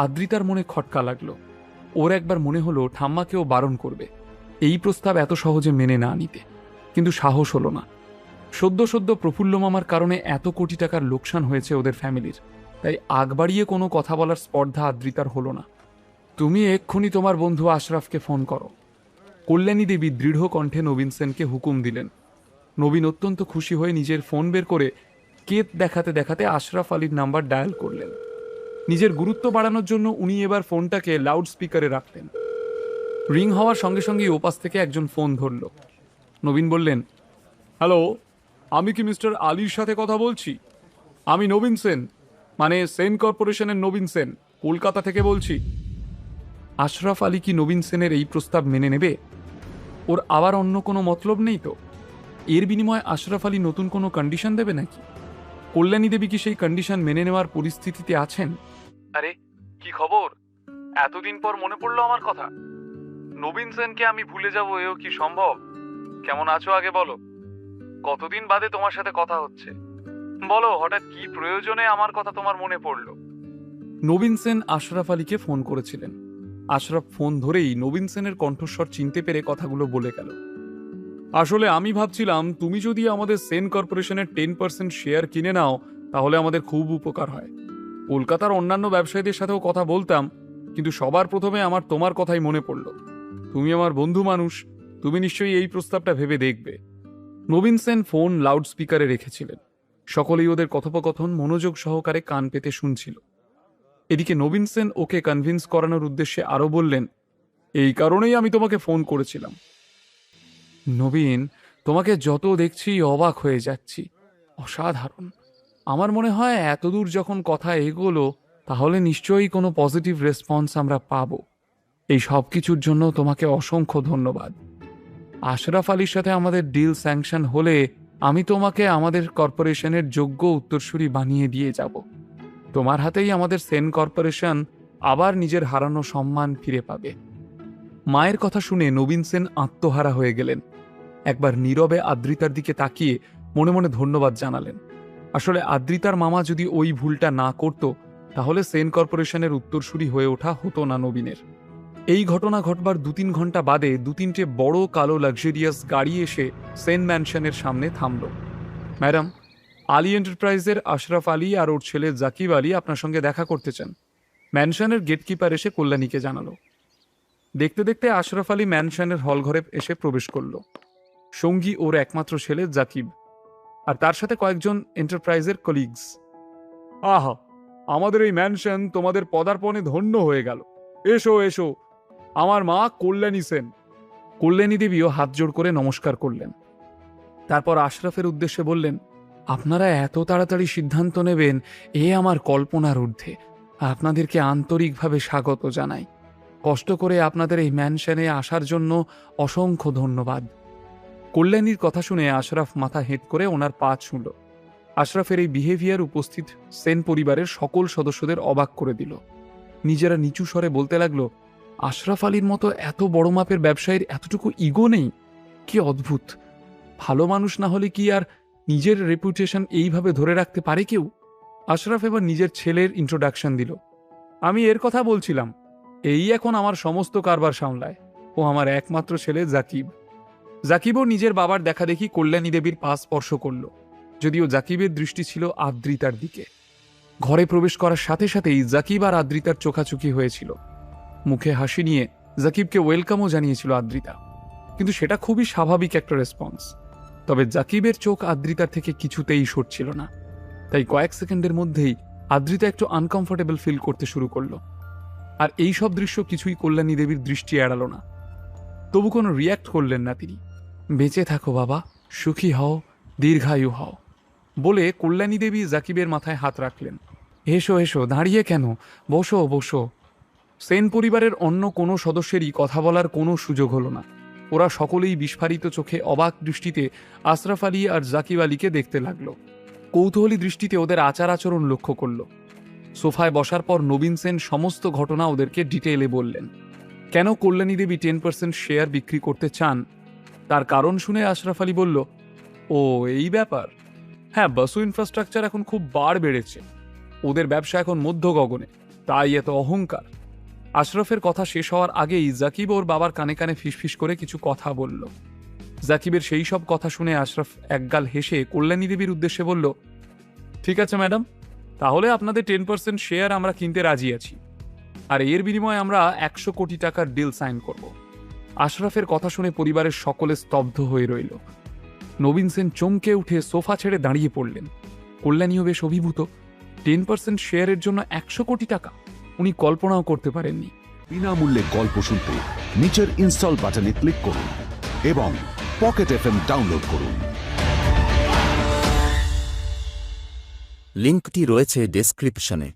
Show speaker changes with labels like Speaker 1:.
Speaker 1: আদ্রিতার মনে খটকা লাগলো। ওর একবার মনে হলো ঠাম্মাকেও বারণ করবে এই প্রস্তাব এত সহজে মেনে না নিতে, কিন্তু সাহস হলো না। সদ্য সদ্য প্রফুল্ল মামার কারণে এত কোটি টাকার লোকসান হয়েছে ওদের ফ্যামিলির, তাই আগ বাড়িয়ে কোনো কথা বলার স্পর্ধা আদ্রিতার হলো না। তুমি এক্ষুনি তোমার বন্ধু আশরাফকে ফোন করো, কল্যাণী দেবী দৃঢ় কণ্ঠে নবীন সেনকে হুকুম দিলেন। নবীন অত্যন্ত খুশি হয়ে নিজের ফোন বের করে কেত দেখাতে দেখাতে আশরাফ আলীর নাম্বার ডায়াল করলেন। নিজের গুরুত্ব বাড়ানোর জন্য উনি এবার ফোনটাকে লাউড স্পিকারে রাখলেন। রিং হওয়ার সঙ্গে সঙ্গেই ওপাশ থেকে একজন ফোন ধরল। নবীন বললেন, হ্যালো, আমি কি মিস্টার আলীর সাথে কথা বলছি? আমি নবীন সেন, মানে সেন কর্পোরেশনের নবীন সেন, কলকাতা থেকে বলছি। আশরাফ আলী কি নবীন সেনের এই প্রস্তাব মেনে নেবে? ওর আবার অন্য কোনো মতলব নেই তো? এর বিনিময়ে আশরাফ আলী নতুন কোনো কন্ডিশন দেবে নাকি? কল্যাণী দেবী কি সেই কন্ডিশন মেনে নেওয়ার পরিস্থিতিতে আছেন? আরে কি খবর? এতদিন পর মনে পড়লো আমার কথা। নবীন সেনকে আমি ভুলে যাব এও কি সম্ভব? কেমন আছো আগে বলো। কতদিন বাদে তোমার সাথে কথা হচ্ছে, বলো হঠাৎ কি প্রয়োজনে আমার কথা তোমার মনে পড়লো? নবীন সেন আশরাফ আলীকে ফোন করেছিলেন। আশরাফ ফোন ধরেই নবীন সেনের কণ্ঠস্বর চিনতে পেরে কথাগুলো বলে গেল। আসলে আমি ভাবছিলাম তুমি যদি আমাদের সেন কর্পোরেশনের 10% শেয়ার কিনে নাও তাহলে আমাদের খুব উপকার হয়। কলকাতার অন্যান্য ব্যবসায়ীদের সাথেও কথা বলতাম, কিন্তু সবার প্রথমে আমার তোমার কথাই মনে পড়ল। তুমি আমার বন্ধু মানুষ, তুমি নিশ্চয়ই এই প্রস্তাবটা ভেবে দেখবে। নবীন সেন ফোন লাউড স্পিকারে রেখেছিলেন। সকলেই ওদের কথোপকথন মনোযোগ সহকারে কান পেতে শুনছিল। এদিকে নবীন সেন ওকে কনভিন্স করানোর উদ্দেশ্যে আরও বললেন, এই কারণেই আমি তোমাকে ফোন করেছিলাম। নবীন, তোমাকে যত দেখছি অবাক হয়ে যাচ্ছি, অসাধারণ। আমার মনে হয় এতদূর যখন কথা এগোলো তাহলে নিশ্চয়ই কোনো পজিটিভ রেসপন্স আমরা পাবো। এই সব কিছুর জন্য তোমাকে অসংখ্য ধন্যবাদ। আশরাফ আলীর সাথে আমাদের ডিল স্যাংশন হলে আমি তোমাকে আমাদের কর্পোরেশনের যোগ্য উত্তরসূরি বানিয়ে দিয়ে যাব। তোমার হাতেই আমাদের সেন কর্পোরেশন আবার নিজের হারানো সম্মান ফিরে পাবে। মায়ের কথা শুনে নবীন সেন আত্মহারা হয়ে গেলেন। একবার নীরবে আদ্রিতার দিকে তাকিয়ে মনে মনে ধন্যবাদ জানালেন। আসলে আদ্রিতার মামা যদি ওই ভুলটা না করত তাহলে সেন কর্পোরেশনের উত্তরসূরি হয়ে ওঠা হতো না নবীনের। এই ঘটনা ঘটবার 2-3 ঘন্টা বাদে 2-3টে বড় কালো লাক্সারিয়াস গাড়ি এসে সেন ম্যানশনের সামনে থামল। ম্যাডাম, আলী এন্টারপ্রাইজের আশরাফ আলী আর ওর ছেলে জাকিব আলী আপনার সঙ্গে দেখা করতে চান, ম্যানশনের গেটকিপার এসে কল্যাণীকে জানালো। দেখতে দেখতে আশরাফ আলী ম্যানশনের হলঘরে এসে প্রবেশ করল। সঙ্গী ওর একমাত্র ছেলে জাকিব, আর তার সাথে কয়েকজন এন্টারপ্রাইজের কলিগস। আহা, আমাদের এই ম্যানশন তোমাদের পদার্পণে ধন্য হয়ে গেল। এসো এসো, আমার মা কল্যাণী সেন। কল্যাণী দেবীও হাত জোড় করে নমস্কার করলেন। তারপর আশরাফের উদ্দেশ্যে বললেন, আপনারা এত তাড়াতাড়ি সিদ্ধান্ত নেবেন এ আমার কল্পনার ঊর্ধ্বে। আপনাদেরকে আন্তরিকভাবে স্বাগত জানাই। কষ্ট করে আপনাদের এই ম্যানশনে আসার জন্য অসংখ্য ধন্যবাদ। কল্যাণীর কথা শুনে আশরাফ মাথা হেঁট করে ওনার পা ছুঁল। আশরাফের এই বিহেভিয়ার উপস্থিত সেন পরিবারের সকল সদস্যদের অবাক করে দিল। নিজেরা নিচু স্বরে বলতে লাগলো, আশরাফ আলীর মতো এত বড় মাপের ব্যবসায়ীর এতটুকু ইগো নেই, কি অদ্ভুত। ভালো মানুষ না হলে কি আর নিজের রেপুটেশন এইভাবে ধরে রাখতে পারে কেউ? আশরাফ এবার নিজের ছেলের ইন্ট্রোডাকশন দিল। আমি এর কথা বলছিলাম, এই এখন আমার সমস্ত কারবার সামলায়। ও আমার একমাত্র ছেলে জাকিব। জাকিবও নিজের বাবার দেখা দেখি কল্যাণী দেবীর পা স্পর্শ করল, যদিও জাকিবের দৃষ্টি ছিল আদ্রিতার দিকে। ঘরে প্রবেশ করার সাথে সাথেই জাকিব আর আদ্রিতার চোখাচোখি হয়েছিল। মুখে হাসি নিয়ে জাকিবকে ওয়েলকামও জানিয়েছিল আদ্রিতা, কিন্তু সেটা খুবই স্বাভাবিক একটা রেসপন্স। তবে জাকিবের চোখ আদ্রিতার থেকে কিছুতেই সরছিল না, তাই কয়েক সেকেন্ডের মধ্যেই আদ্রিতা একটু আনকমফোর্টেবল ফিল করতে শুরু করলো। আর এই সব দৃশ্য কিছুই কল্যাণী দেবীর দৃষ্টি এড়ালো না। তবু কোনো রিয়্যাক্ট করলেন না তিনি। বেঁচে থাকো বাবা, সুখী হও, দীর্ঘায়ু হও বলে কল্যাণী দেবী জাকিবের মাথায় হাত রাখলেন। এসো এসো, দাঁড়িয়ে কেন, বসো বসো। সেন পরিবারের অন্য কোনো সদস্যেরই কথা বলার কোনো সুযোগ হলো না। ওরা সকলেই বিস্ফারিত চোখে অবাক দৃষ্টিতে আশরাফ আলী আর জাকিব আলীকে দেখতে লাগলো। কৌতূহলী দৃষ্টিতে ওদের আচার আচরণ লক্ষ্য করল। সোফায় বসার পর নবীন সেন সমস্ত ঘটনা ওদেরকে ডিটেইলে বললেন। কেন কল্যাণী দেবী 10% শেয়ার বিক্রি করতে চান তার কারণ শুনে আশরাফ আলী বলল, ও এই ব্যাপার। হ্যাঁ, বাসু ইনফ্রাস্ট্রাকচার এখন খুব বার বেড়েছে, ওদের ব্যবসা এখন মধ্য গগনে। তাই এত অহংকার। আশরাফের কথা শেষ হওয়ার আগেই জাকিব ওর বাবার কানে কানে ফিসফিস করে কিছু কথা বলল। জাকিবের সেই সব কথা শুনে আশরাফ একগাল হেসে কল্যাণী দেবীর উদ্দেশ্যে বলল, ঠিক আছে ম্যাডাম, তাহলে আপনাদের 10% শেয়ার আমরা কিনতে রাজি আছি, আর এর বিনিময়ে আমরা 100 কোটি টাকার ডিল সাইন করব। আশরাফের কথা শুনে পরিবারের সকলে স্তব্ধ হয়ে রইল। নবীন সেন চমকে উঠে সোফা ছেড়ে দাঁড়িয়ে পড়লেন। কল্যাণীও বেশ অভিভূত। 10% শেয়ারের জন্য 100 কোটি টাকা উনি কল্পনাও করতে পারেননি।
Speaker 2: বিনামূল্যে গল্প শুনতে নিচের ইনস্টল বাটনে ক্লিক করুন এবং পকেট এফএম ডাউনলোড করুন।
Speaker 3: লিঙ্কটি রয়েছে ডেসক্রিপশনে।